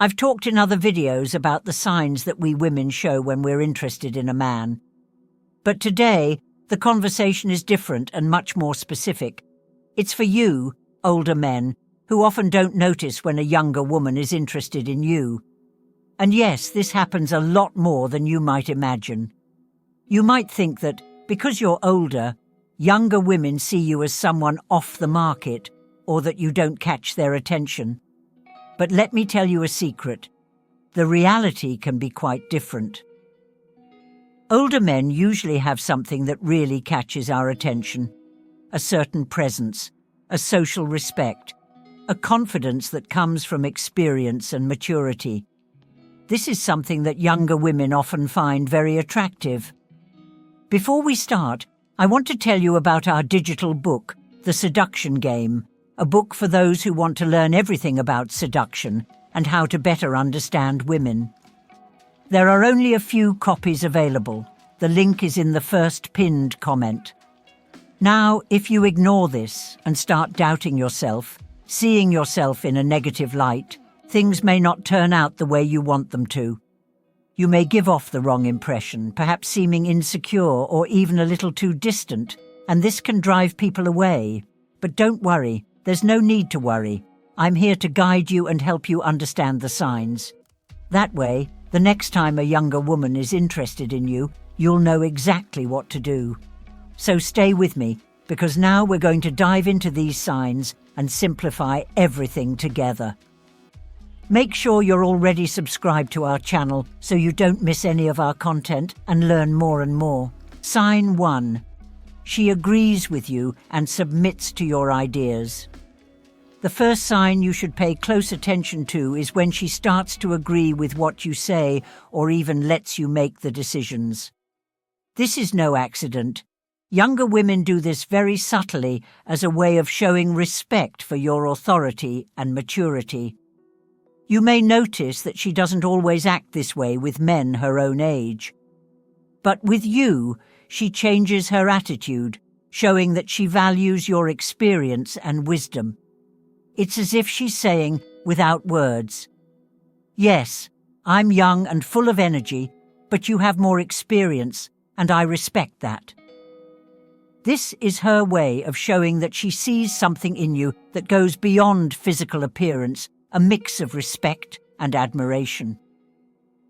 I've talked in other videos about the signs that we women show when we're interested in a man. But today, the conversation is different and much more specific. It's for you, older men, who often don't notice when a younger woman is interested in you. And yes, this happens a lot more than you might imagine. You might think that, because you're older, younger women see you as someone off the market, or that you don't catch their attention. But let me tell you a secret. The reality can be quite different. Older men usually have something that really catches our attention. A certain presence, a social respect, a confidence that comes from experience and maturity. This is something that younger women often find very attractive. Before we start, I want to tell you about our digital book, The Seduction Game, a book for those who want to learn everything about seduction and how to better understand women. There are only a few copies available. The link is in the first pinned comment. Now, if you ignore this and start doubting yourself, seeing yourself in a negative light, things may not turn out the way you want them to. You may give off the wrong impression, perhaps seeming insecure or even a little too distant, and this can drive people away. But don't worry, there's no need to worry. I'm here to guide you and help you understand the signs. That way, the next time a younger woman is interested in you, you'll know exactly what to do. So stay with me, because now we're going to dive into these signs and simplify everything together. Make sure you're already subscribed to our channel so you don't miss any of our content and learn more and more. Sign 1. She agrees with you and submits to your ideas. The first sign you should pay close attention to is when she starts to agree with what you say or even lets you make the decisions. This is no accident. Younger women do this very subtly as a way of showing respect for your authority and maturity. You may notice that she doesn't always act this way with men her own age. But with you, she changes her attitude, showing that she values your experience and wisdom. It's as if she's saying, without words, "Yes, I'm young and full of energy, but you have more experience, and I respect that." This is her way of showing that she sees something in you that goes beyond physical appearance, a mix of respect and admiration.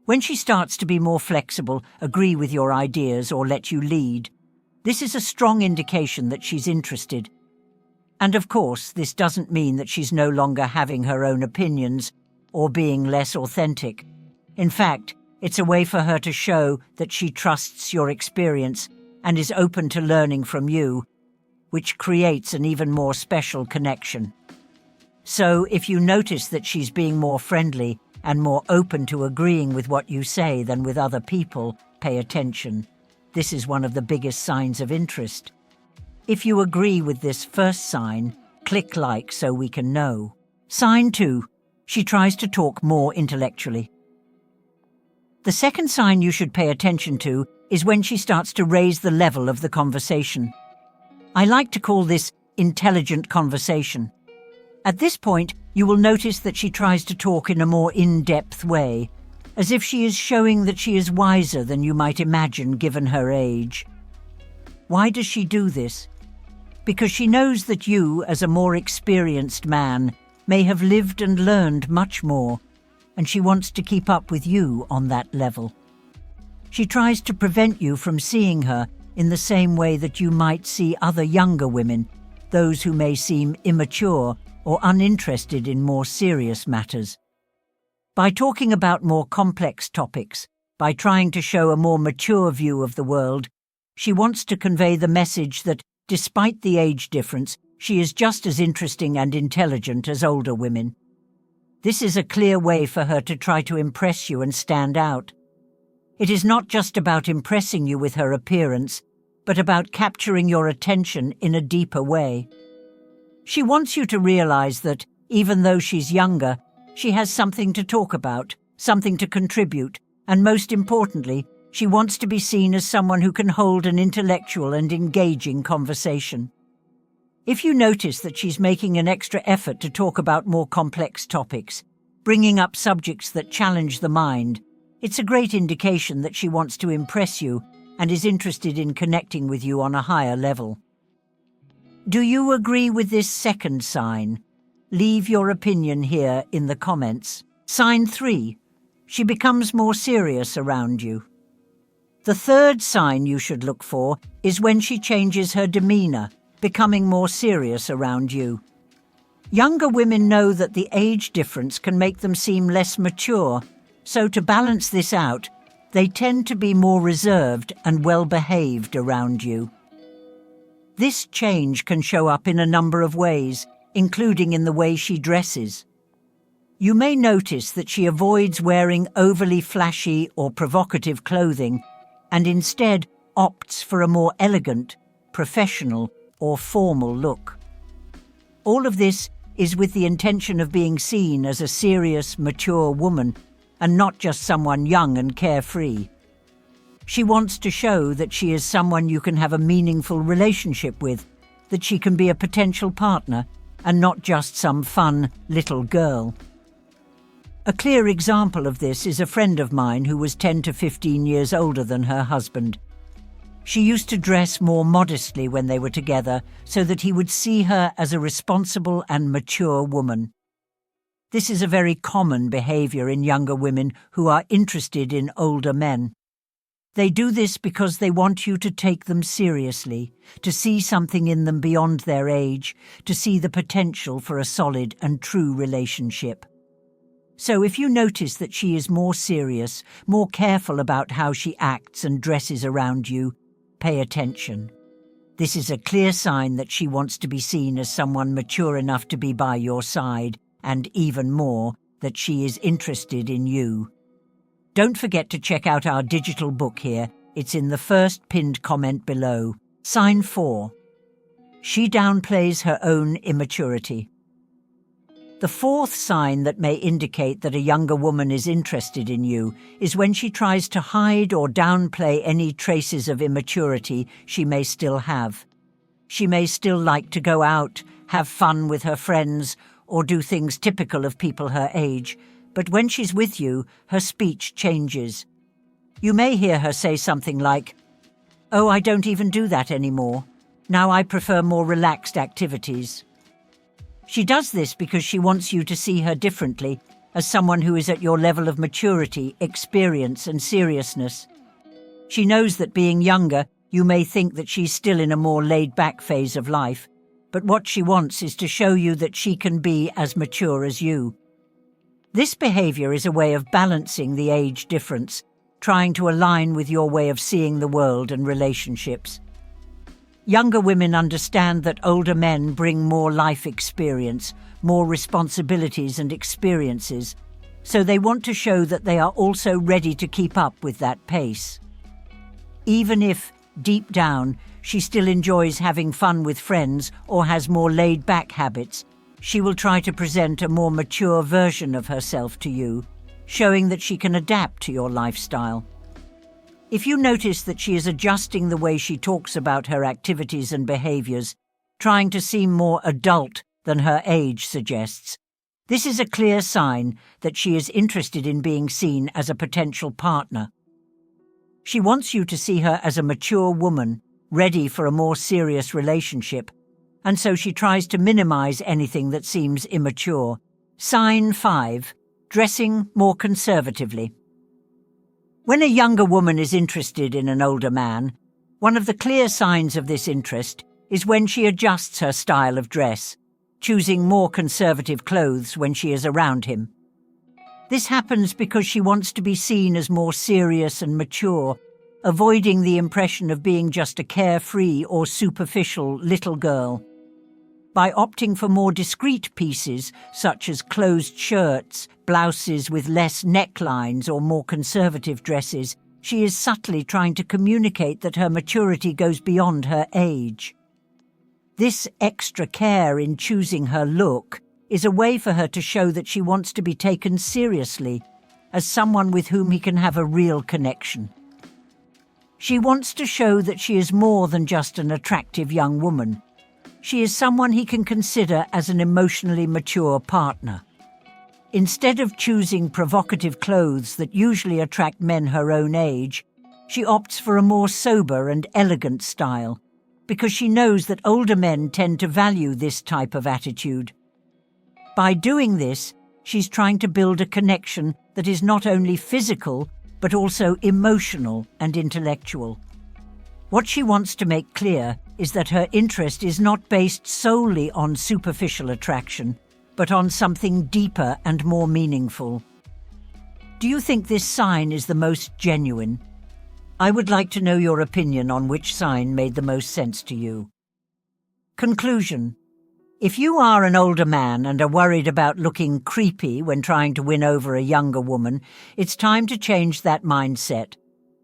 When she starts to be more flexible, agree with your ideas, or let you lead, this is a strong indication that she's interested. And of course, this doesn't mean that she's no longer having her own opinions or being less authentic. In fact, it's a way for her to show that she trusts your experience and is open to learning from you, which creates an even more special connection. So, if you notice that she's being more friendly and more open to agreeing with what you say than with other people, pay attention. This is one of the biggest signs of interest. If you agree with this first sign, click like so we can know. Sign 2. She tries to talk more intellectually. The second sign you should pay attention to is when she starts to raise the level of the conversation. I like to call this intelligent conversation. At this point, you will notice that she tries to talk in a more in-depth way, as if she is showing that she is wiser than you might imagine given her age. Why does she do this? Because she knows that you, as a more experienced man, may have lived and learned much more, and she wants to keep up with you on that level. She tries to prevent you from seeing her in the same way that you might see other younger women, those who may seem immature or uninterested in more serious matters. By talking about more complex topics, by trying to show a more mature view of the world, she wants to convey the message that, despite the age difference, she is just as interesting and intelligent as older women. This is a clear way for her to try to impress you and stand out. It is not just about impressing you with her appearance, but about capturing your attention in a deeper way. She wants you to realize that, even though she's younger, she has something to talk about, something to contribute, and most importantly, she wants to be seen as someone who can hold an intellectual and engaging conversation. If you notice that she's making an extra effort to talk about more complex topics, bringing up subjects that challenge the mind. It's a great indication that she wants to impress you and is interested in connecting with you on a higher level. Do you agree with this second sign? Leave your opinion here in the comments. Sign 3. She becomes more serious around you. The third sign you should look for is when she changes her demeanor, becoming more serious around you. Younger women know that the age difference can make them seem less mature, so to balance this out, they tend to be more reserved and well-behaved around you. This change can show up in a number of ways, including in the way she dresses. You may notice that she avoids wearing overly flashy or provocative clothing and instead opts for a more elegant, professional, or formal look. All of this is with the intention of being seen as a serious, mature woman and not just someone young and carefree. She wants to show that she is someone you can have a meaningful relationship with, that she can be a potential partner and not just some fun little girl. A clear example of this is a friend of mine who was 10 to 15 years older than her husband. She used to dress more modestly when they were together so that he would see her as a responsible and mature woman. This is a very common behavior in younger women who are interested in older men. They do this because they want you to take them seriously, to see something in them beyond their age, to see the potential for a solid and true relationship. So if you notice that she is more serious, more careful about how she acts and dresses around you, pay attention. This is a clear sign that she wants to be seen as someone mature enough to be by your side, and even more, that she is interested in you. Don't forget to check out our digital book here. It's in the first pinned comment below. Sign 4. She downplays her own immaturity. The fourth sign that may indicate that a younger woman is interested in you is when she tries to hide or downplay any traces of immaturity she may still have. She may still like to go out, have fun with her friends, or do things typical of people her age, but when she's with you, her speech changes. You may hear her say something like, "Oh, I don't even do that anymore. Now I prefer more relaxed activities." She does this because she wants you to see her differently, as someone who is at your level of maturity, experience, and seriousness. She knows that being younger, you may think that she's still in a more laid-back phase of life, but what she wants is to show you that she can be as mature as you. This behavior is a way of balancing the age difference, trying to align with your way of seeing the world and relationships. Younger women understand that older men bring more life experience, more responsibilities and experiences, so they want to show that they are also ready to keep up with that pace. Even if, deep down, she still enjoys having fun with friends or has more laid-back habits, she will try to present a more mature version of herself to you, showing that she can adapt to your lifestyle. If you notice that she is adjusting the way she talks about her activities and behaviors, trying to seem more adult than her age suggests, this is a clear sign that she is interested in being seen as a potential partner. She wants you to see her as a mature woman, ready for a more serious relationship, and so she tries to minimize anything that seems immature. Sign 5. Dressing more conservatively. When a younger woman is interested in an older man, one of the clear signs of this interest is when she adjusts her style of dress, choosing more conservative clothes when she is around him. This happens because she wants to be seen as more serious and mature, avoiding the impression of being just a carefree or superficial little girl. By opting for more discreet pieces, such as closed shirts, blouses with less necklines or more conservative dresses, she is subtly trying to communicate that her maturity goes beyond her age. This extra care in choosing her look is a way for her to show that she wants to be taken seriously, as someone with whom he can have a real connection. She wants to show that she is more than just an attractive young woman. She is someone he can consider as an emotionally mature partner. Instead of choosing provocative clothes that usually attract men her own age, she opts for a more sober and elegant style, because she knows that older men tend to value this type of attitude. By doing this, she's trying to build a connection that is not only physical, but also emotional and intellectual. What she wants to make clear is that her interest is not based solely on superficial attraction, but on something deeper and more meaningful. Do you think this sign is the most genuine? I would like to know your opinion on which sign made the most sense to you. Conclusion. If you are an older man and are worried about looking creepy when trying to win over a younger woman, it's time to change that mindset.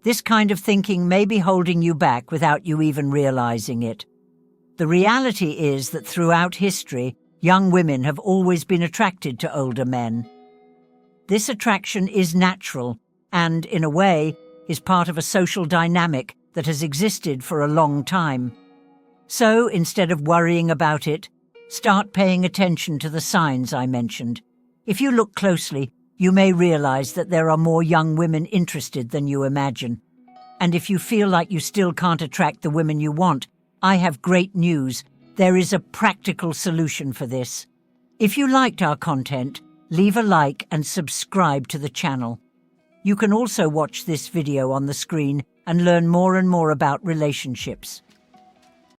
This kind of thinking may be holding you back without you even realizing it. The reality is that throughout history, young women have always been attracted to older men. This attraction is natural and, in a way, is part of a social dynamic that has existed for a long time. So, instead of worrying about it, start paying attention to the signs I mentioned. If you look closely, you may realize that there are more young women interested than you imagine. And if you feel like you still can't attract the women you want, I have great news. There is a practical solution for this. If you liked our content, leave a like and subscribe to the channel. You can also watch this video on the screen and learn more and more about relationships.